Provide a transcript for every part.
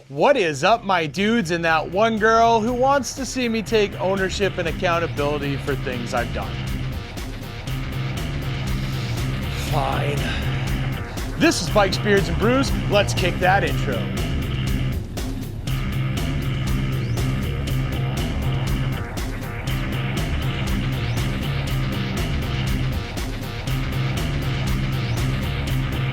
What is up, my dudes, and that one girl who wants to see me take ownership and accountability for things I've done? Fine. This is Bikes, Beards, and Brews. Let's kick that intro.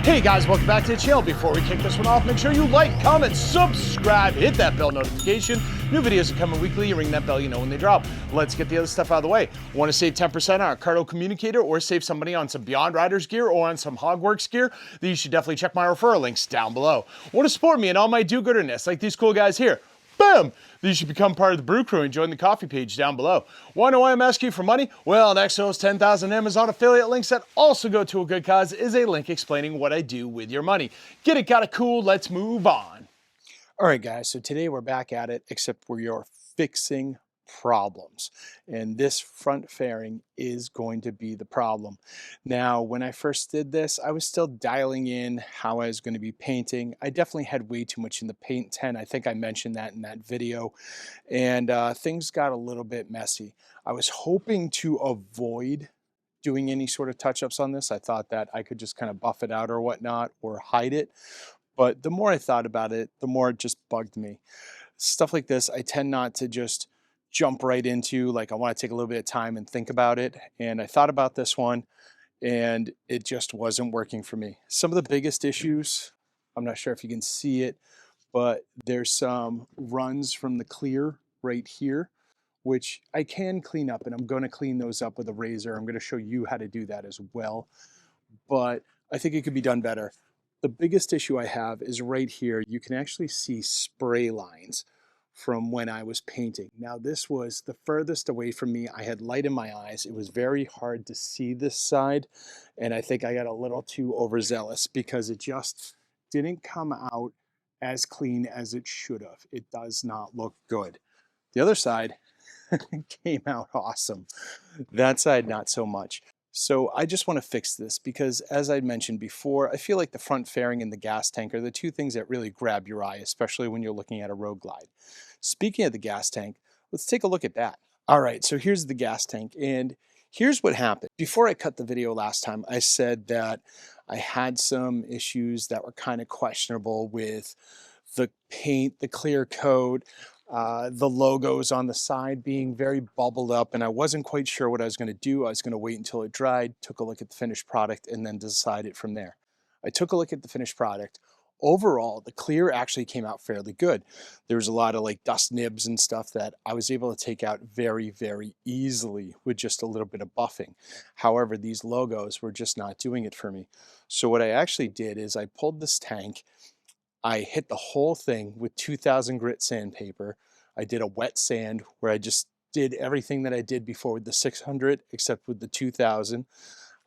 Hey guys, welcome back to the channel. Before we kick this one off, make sure you like, comment, subscribe, hit that bell notification. New videos are coming weekly. You ring that bell, you know when they drop. Let's get the other stuff out of the way. Want to save 10% on our Cardo communicator or save some money on some Beyond Riders gear or on some Hogworks gear? Then you should definitely check my referral links down below. Want to support me and all my do-gooderness like these cool guys here? Boom! You should become part of the Brew Crew and join the coffee page down below. Want to know why I'm asking you for money? Well, next to those 10,000 Amazon affiliate links that also go to a good cause is a link explaining what I do with your money. Get it, got it, cool, let's move on. All right, guys, so today we're back at it, except you're fixing problems. And this front fairing is going to be the problem. Now, when I first did this, I was still dialing in how I was going to be painting. I definitely had way too much in the paint tent. I think I mentioned that in that video. And things got a little bit messy. I was hoping to avoid doing any sort of touch-ups on this. I thought that I could just kind of buff it out or whatnot or hide it. But the more I thought about it, the more it just bugged me. Stuff like this, I tend not to just jump right into. Like, I want to take a little bit of time and think about it. And I thought about this one and it just wasn't working for me. Some of the biggest issues, I'm not sure if you can see it, but there's some runs from the clear right here, which I can clean up, and I'm going to clean those up with a razor. I'm going to show you how to do that as well. But I think it could be done better. The biggest issue I have is right here. You can actually see spray lines from when I was painting. Now, this was the furthest away from me. I had light in my eyes. It was very hard to see this side, and I think I got a little too overzealous because it just didn't come out as clean as it should have. It does not look good. The other side came out awesome. That side, not so much. So I just want to fix this because, as I mentioned before, I feel like the front fairing and the gas tank are the two things that really grab your eye, especially when you're looking at a road glide. Speaking of the gas tank, let's take a look at that. All right, so here's the gas tank, and here's what happened. Before I cut the video last time, I said that I had some issues that were kind of questionable with the paint, the clear coat, the logos on the side being very bubbled up, and I wasn't quite sure what I was going to do. I was going to wait until it dried, took a look at the finished product, and then decide it from there. I took a look at the finished product. Overall, the clear actually came out fairly good. There was a lot of like dust nibs and stuff that I was able to take out very, very easily with just a little bit of buffing. However, these logos were just not doing it for me. So what I actually did is I pulled this tank, I hit the whole thing with 2000 grit sandpaper. I did a wet sand where I just did everything that I did before with the 600 except with the 2000.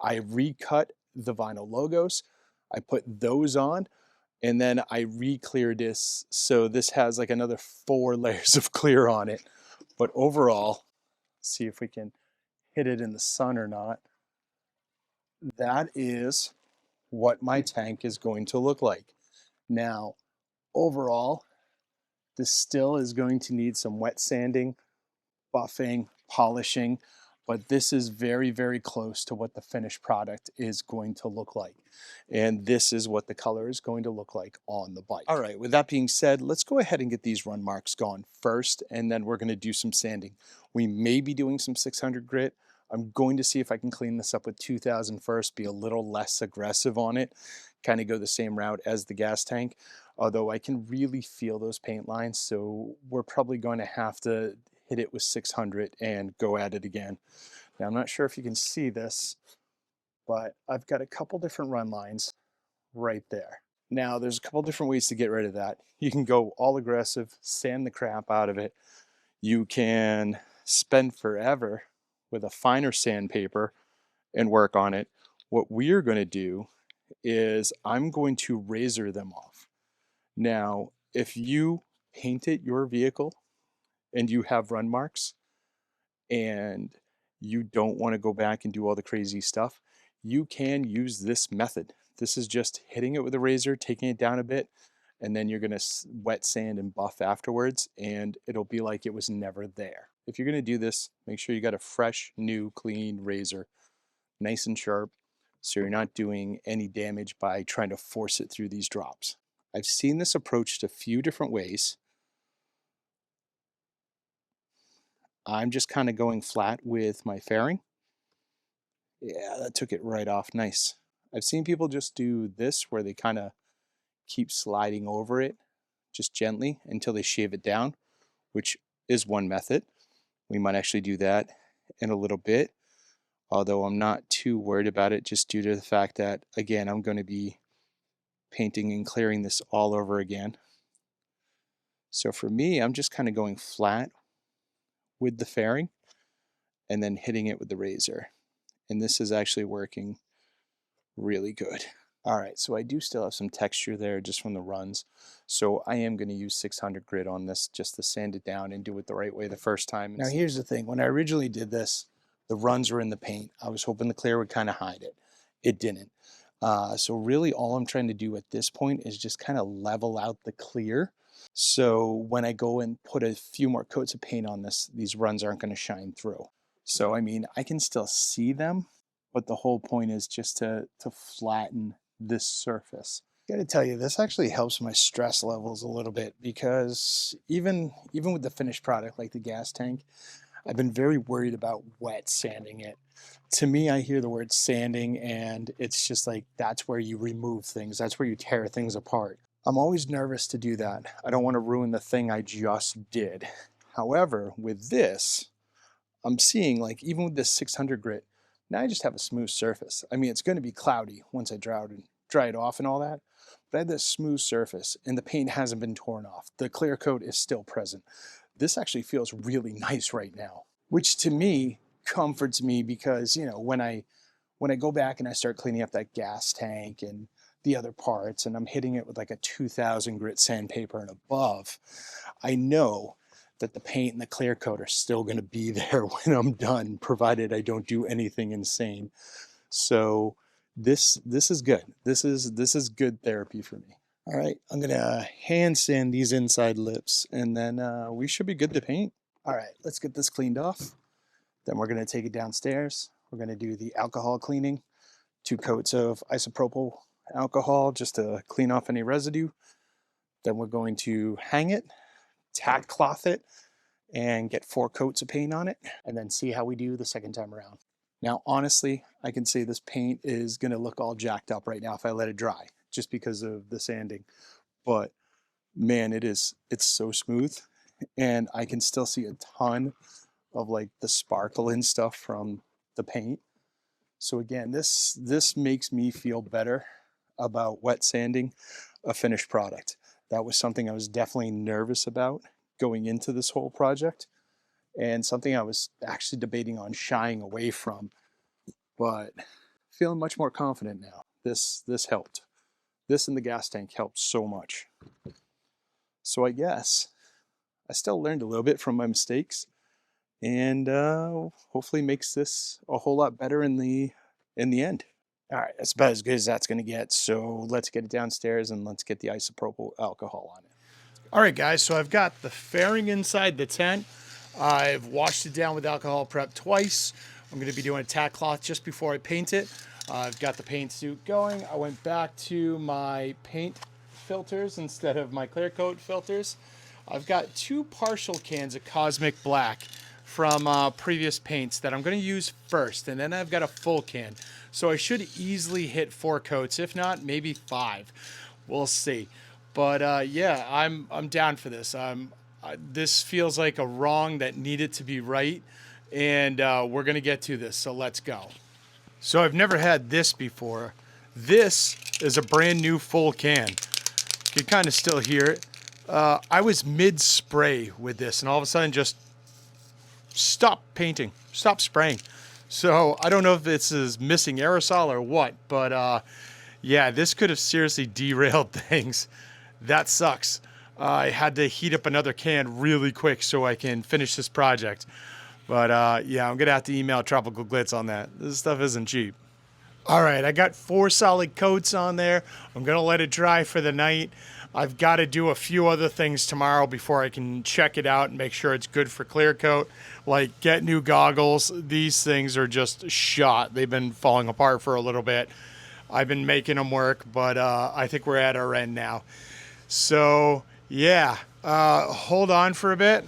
I recut the vinyl logos. I put those on, and then I re-cleared this. So this has like another 4 layers of clear on it. But overall, see if we can hit it in the sun or not. That is what my tank is going to look like. Now, overall, this still is going to need some wet sanding, buffing, polishing, but this is very, very close to what the finished product is going to look like. And this is what the color is going to look like on the bike. All right, with that being said, let's go ahead and get these run marks gone first, and then we're going to do some sanding. We may be doing some 600 grit. I'm going to see if I can clean this up with 2000 first, be a little less aggressive on it, kind of go the same route as the gas tank, although I can really feel those paint lines, so we're probably going to have to hit it with 600 and go at it again. Now, I'm not sure if you can see this, but I've got a couple different run lines right there. Now, there's a couple different ways to get rid of that. You can go all aggressive, sand the crap out of it. You can spend forever with a finer sandpaper and work on it. What we're going to do is I'm going to razor them off. Now, if you painted your vehicle and you have run marks and you don't want to go back and do all the crazy stuff, you can use this method. This is just hitting it with a razor, taking it down a bit, and then you're gonna wet sand and buff afterwards, and it'll be like it was never there. If you're gonna do this, make sure you got a fresh, new, clean razor, nice and sharp, so you're not doing any damage by trying to force it through these drops. I've seen this approached a few different ways. I'm just kind of going flat with my fairing. Yeah, that took it right off. Nice. I've seen people just do this where they kind of keep sliding over it just gently until they shave it down, which is one method. We might actually do that in a little bit, although I'm not too worried about it just due to the fact that, again, I'm going to be painting and clearing this all over again. So for me, I'm just kind of going flat with the fairing and then hitting it with the razor. And this is actually working really good. All right, so I do still have some texture there just from the runs. So I am going to use 600 grit on this just to sand it down and do it the right way the first time. Now here's the thing, when I originally did this, the runs were in the paint. I was hoping the clear would kind of hide it. It didn't. So really all I'm trying to do at this point is just kind of level out the clear. So when I go and put a few more coats of paint on this, these runs aren't going to shine through. So I mean, I can still see them, but the whole point is just to flatten this surface. I gotta tell you, this actually helps my stress levels a little bit, because even with the finished product like the gas tank, I've been very worried about wet sanding it. To me, I hear the word sanding and it's just like, that's where you remove things. That's where you tear things apart. I'm always nervous to do that. I don't want to ruin the thing I just did. However, with this, I'm seeing, like, even with this 600 grit, now I just have a smooth surface. I mean, it's going to be cloudy once I dry it off and all that, but I have this smooth surface and the paint hasn't been torn off. The clear coat is still present. This actually feels really nice right now, which to me comforts me, because, you know, when I go back and I start cleaning up that gas tank and the other parts, and I'm hitting it with like a 2000 grit sandpaper and above, I know that the paint and the clear coat are still going to be there when I'm done, provided I don't do anything insane. So this is good. This is good therapy for me. All right, I'm gonna hand sand these inside lips, and then we should be good to paint. All right, let's get this cleaned off. Then we're gonna take it downstairs. We're gonna do the alcohol cleaning, 2 coats of isopropyl alcohol just to clean off any residue. Then we're going to hang it, tack cloth it, and get 4 coats of paint on it, and then see how we do the second time around. Now, honestly, I can say this paint is going to look all jacked up right now if I let it dry, just because of the sanding. But man, it's so smooth, and I can still see a ton of like the sparkle and stuff from the paint. So again, this makes me feel better about wet sanding a finished product. That was something I was definitely nervous about going into this whole project, and something I was actually debating on shying away from, but feeling much more confident now. This helped. This and the gas tank helped so much. So I guess I still learned a little bit from my mistakes, and hopefully makes this a whole lot better in the end. All right, that's about as good as that's going to get. So let's get it downstairs and let's get the isopropyl alcohol on it. All right, guys, so I've got the fairing inside the tent. I've washed it down with alcohol prep twice. I'm going to be doing a tack cloth just before I paint it. I've got the paint suit going. I went back to my paint filters instead of my clear coat filters. I've got 2 partial cans of Cosmic Black from previous paints that I'm going to use first, and then I've got a full can. So I should easily hit 4 coats, if not maybe 5. We'll see. But yeah, I'm down for this. This feels like a wrong that needed to be right, and we're going to get to this, so let's go. So I've never had this before. This is a brand new full can. You can kind of still hear it. I was mid-spray with this, and all of a sudden just stopped painting, stopped spraying. So I don't know if this is missing aerosol or what, but yeah, this could have seriously derailed things. That sucks. I had to heat up another can really quick so I can finish this project. But yeah, I'm going to have to email Tropical Glitz on that. This stuff isn't cheap. All right, I got 4 solid coats on there. I'm going to let it dry for the night. I've got to do a few other things tomorrow before I can check it out and make sure it's good for clear coat. Like get new goggles. These things are just shot. They've been falling apart for a little bit. I've been making them work, but I think we're at our end now. So yeah, hold on for a bit.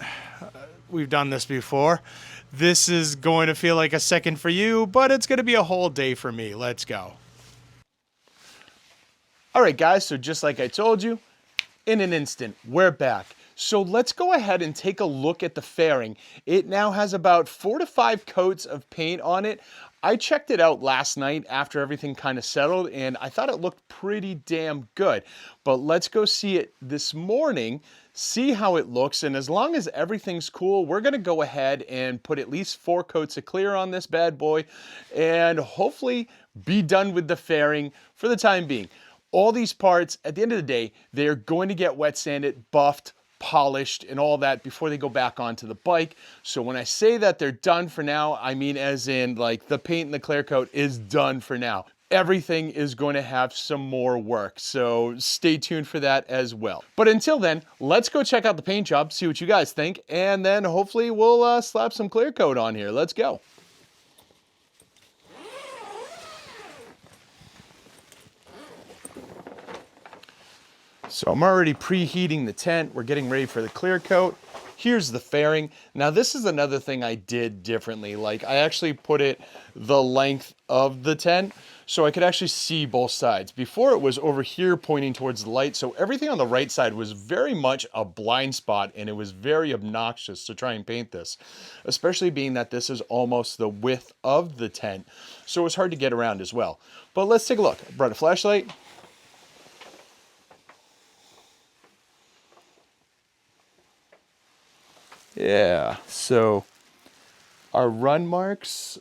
We've done this before. This is going to feel like a second for you, but it's going to be a whole day for me. Let's go. All right, guys, so just like I told you, in an instant, we're back. So let's go ahead and take a look at the fairing. It now has about 4 to 5 coats of paint on it. I checked it out last night after everything kind of settled, and I thought it looked pretty damn good. But let's go see it this morning, see how it looks, and as long as everything's cool, we're gonna go ahead and put at least 4 coats of clear on this bad boy, and hopefully be done with the fairing for the time being. All these parts, at the end of the day, they're going to get wet sanded, buffed, polished, and all that before they go back onto the bike. So when I say that they're done for now, I mean as in like the paint and the clear coat is done for now. Everything is going to have some more work, so stay tuned for that as well. But until then, let's go check out the paint job, see what you guys think, and then hopefully we'll slap some clear coat on here. Let's go. So I'm already preheating the tent. We're getting ready for the clear coat. Here's the fairing. Now this is another thing I did differently. Like I actually put it the length of the tent so I could actually see both sides. Before it was over here pointing towards the light, so everything on the right side was very much a blind spot, and it was very obnoxious to try and paint this, especially being that this is almost the width of the tent, so it was hard to get around as well. But let's take a look. I brought a flashlight. Yeah, so our run marks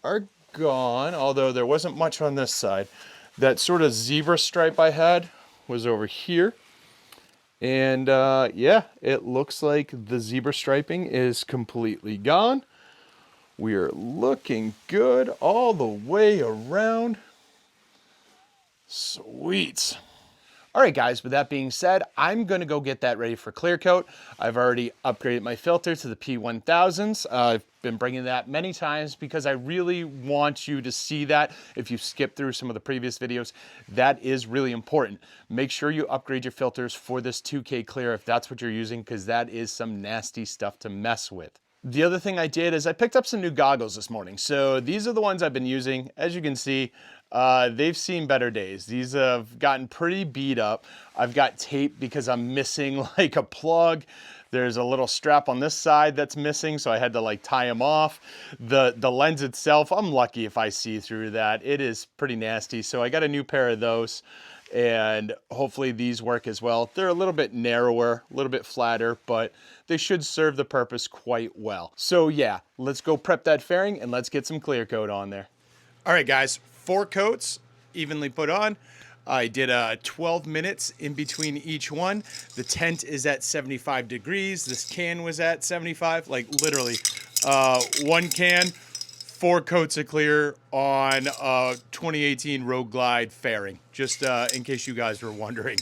are gone, although there wasn't much on this side. That sort of zebra stripe I had was over here. And yeah, it looks like the zebra striping is completely gone. We are looking good all the way around. Sweet. All right, guys, with that being said, I'm going to go get that ready for clear coat. I've already upgraded my filter to the P1000s. I've been bringing that many times because I really want you to see that. If you skip through some of the previous videos, that is really important. Make sure you upgrade your filters for this 2K clear if that's what you're using, because that is some nasty stuff to mess with. The other thing I did is I picked up some new goggles this morning. So these are the ones I've been using. As you can see, they've seen better days. These have gotten pretty beat up. I've got tape because I'm missing like a plug. There's a little strap on this side that's missing, so I had to like tie them off. The lens itself, I'm lucky if I see through that. It is pretty nasty. So I got a new pair of those, and hopefully these work as well. They're a little bit narrower, a little bit flatter, but they should serve the purpose quite well. So yeah, let's go prep that fairing and let's get some clear coat on there. All right, guys, 4 coats evenly put on. I did 12 minutes in between each one. The tent is at 75 degrees. This can was at 75, like literally 1 can, 4 coats of clear on 2018 Road Glide fairing, just in case you guys were wondering.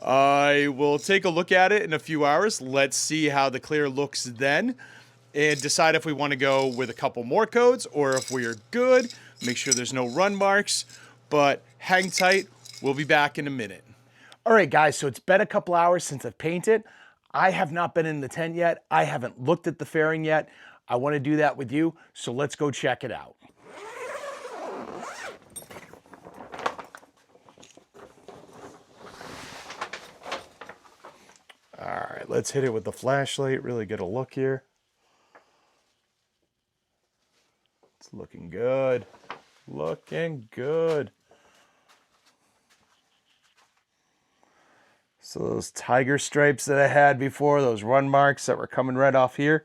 I will take a look at it in a few hours. Let's see how the clear looks then and decide if we want to go with a couple more coats or if we are good. Make sure there's no run marks, but hang tight. We'll be back in a minute. All right, guys, so it's been a couple hours since I've painted. I have not been in the tent yet. I haven't looked at the fairing yet. I want to do that with you, so let's go check it out. All right, let's hit it with the flashlight, really get a look here. It's looking good. Looking good. So those tiger stripes that I had before, those run marks that were coming right off here,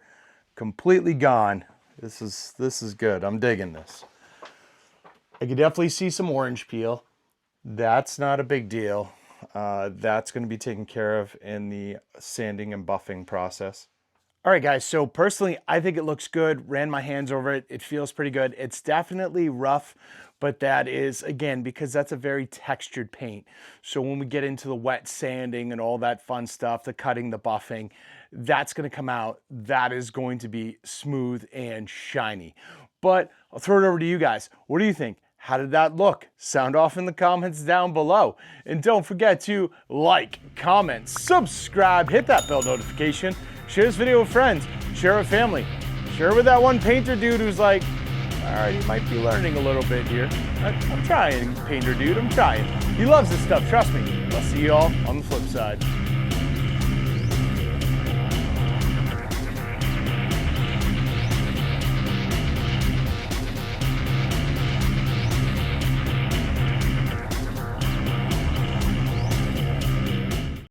completely gone. This is good. I'm digging this. I can definitely see some orange peel. That's not a big deal. That's going to be taken care of in the sanding and buffing process. All right, guys, so personally, I think it looks good. Ran my hands over it. It feels pretty good. It's definitely rough, but that is, again, because that's a very textured paint. So when we get into the wet sanding and all that fun stuff, the cutting, the buffing, that's going to come out. That is going to be smooth and shiny. But I'll throw it over to you guys. What do you think? How did that look? Sound off in the comments down below. And don't forget to like, comment, subscribe, hit that bell notification, share this video with friends, share it with family, share it with that one painter dude who's like, all right, you might be learning a little bit here. I'm trying, painter dude, I'm trying. He loves this stuff, trust me. I'll see you all on the flip side.